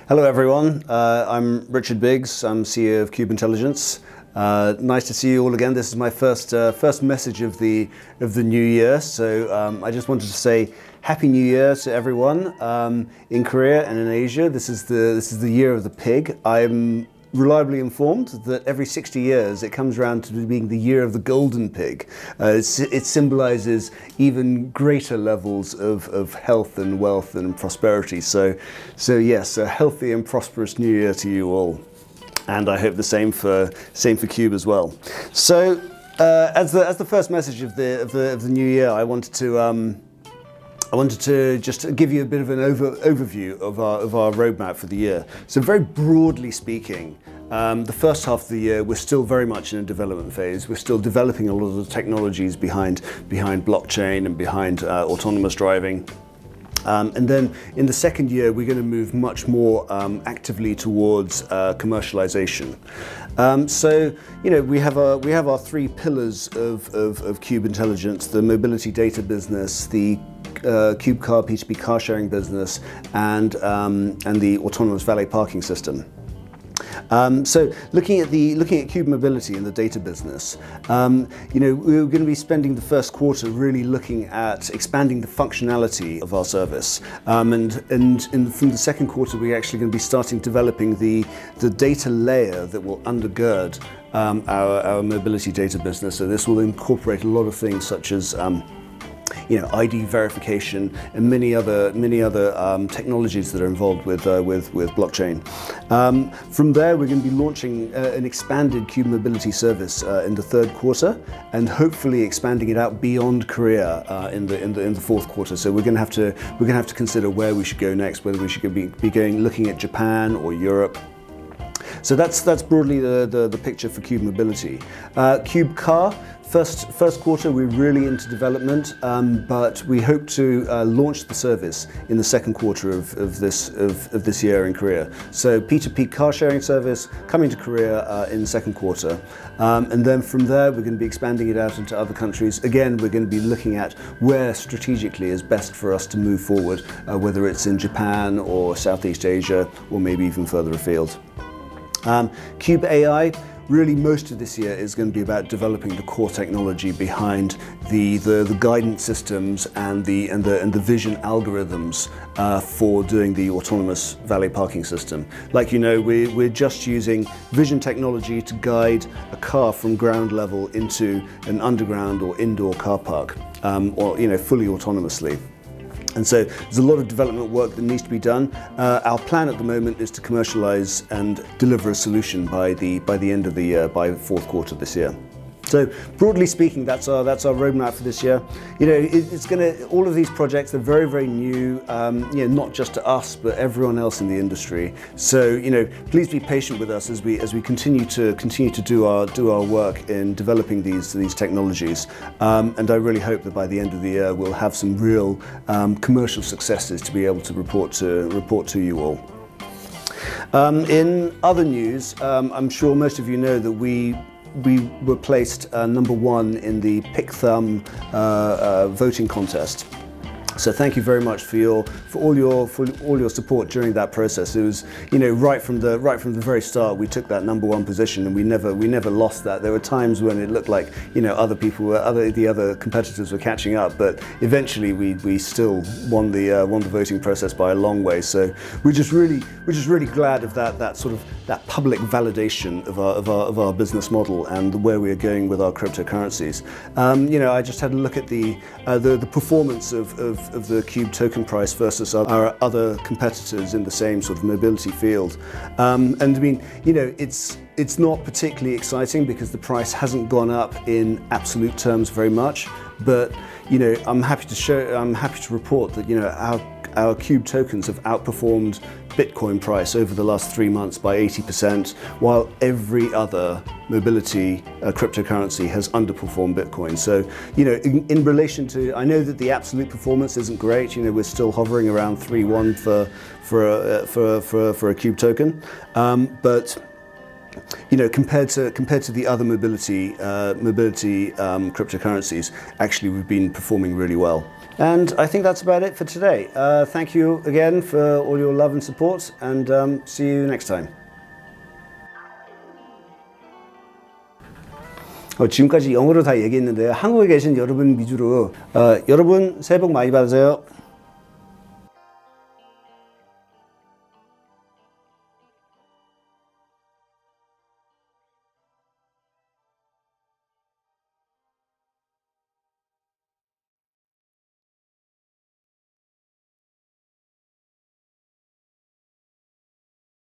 Hello everyone, I'm Richard Biggs, I'm CEO of CubeIntelliGence. Nice to see you all again. This is my first message of the new year, so I just wanted to say Happy New Year to everyone in Korea and in Asia. This is the year of the pig. I'm reliably informed that every 60 years it comes around to being the year of the golden pig. It symbolizes even greater levels of health and wealth and prosperity. So yes, a healthy and prosperous new year to you all. And I hope the same for Cube as well. So as the first message of the new year, I wanted to just give you a bit of an overview of our roadmap for the year. So very broadly speaking, the first half of the year we're still very much in a development phase. We're still developing a lot of the technologies behind blockchain and behind autonomous driving. And then in the second year, we're going to move much more actively towards commercialization. So, you know, we have our three pillars of CubeIntelliGence: the mobility data business, the Cube Car P2P car sharing business, and the autonomous valet parking system. So looking at Cube Mobility and the data business, you know, we're going to be spending the first quarter really looking at expanding the functionality of our service, and from the second quarter we're actually going to be starting developing the data layer that will undergird our mobility data business. So this will incorporate a lot of things such as you know, ID verification and many other technologies that are involved with blockchain. From there, we're going to be launching an expanded Cube Mobility service in the third quarter, and hopefully expanding it out beyond Korea in the fourth quarter. So we're going to have to consider where we should go next, whether we should be looking at Japan or Europe. So that's broadly the picture for Cube Mobility. Cube Car. First quarter we're really into development, but we hope to launch the service in the second quarter of this year in Korea. So P2P car sharing service coming to Korea in the second quarter, and then from there we're going to be expanding it out into other countries. Again, we're going to be looking at where strategically is best for us to move forward, whether it's in Japan or Southeast Asia or maybe even further afield. Cube AI. Really, most of this year is going to be about developing the core technology behind the guidance systems and the vision algorithms for doing the autonomous valet parking system. Like, you know, we're just using vision technology to guide a car from ground level into an underground or indoor car park, or, you know, fully autonomously. And so there's a lot of development work that needs to be done. Our plan at the moment is to commercialize and deliver a solution by the end of the year, by the fourth quarter this year. So broadly speaking, that's our roadmap for this year. You know, all of these projects are very, very new. You know, not just to us, but everyone else in the industry. So, you know, please be patient with us as we continue to do our work in developing these technologies. And I really hope that by the end of the year we'll have some real commercial successes to be able to report to you all. In other news, I'm sure most of you know that we were placed #1 in the Pick Thumb voting contest. So thank you very much for all your support during that process. It was, you know, right from the very start we took that #1 position, and we never lost that. There were times when it looked like, you know, the other competitors were catching up, but eventually we still won the voting process by a long way. So we're just really glad of that public validation of our business model and where we are going with our cryptocurrencies. You know, I just had a look at the performance of the Cube token price versus our other competitors in the same sort of mobility field. And I mean, you know, it's not particularly exciting because the price hasn't gone up in absolute terms very much, but, you know, I'm happy to report that, you know, our Cube tokens have outperformed Bitcoin price over the last 3 months by 80%, while every other mobility cryptocurrency has underperformed Bitcoin. So, you know, in relation to, I know that the absolute performance isn't great. You know, we're still hovering around 3.1 for a Cube token, but you know, compared to the other mobility cryptocurrencies, actually we've been performing really well. And I think that's about it for today. Thank you again for all your love and support, and see you next time. 지금까지 영어로 다 얘기했는데요. 한국에 계신 여러분 위주로 여러분 새해 복 많이 받으세요.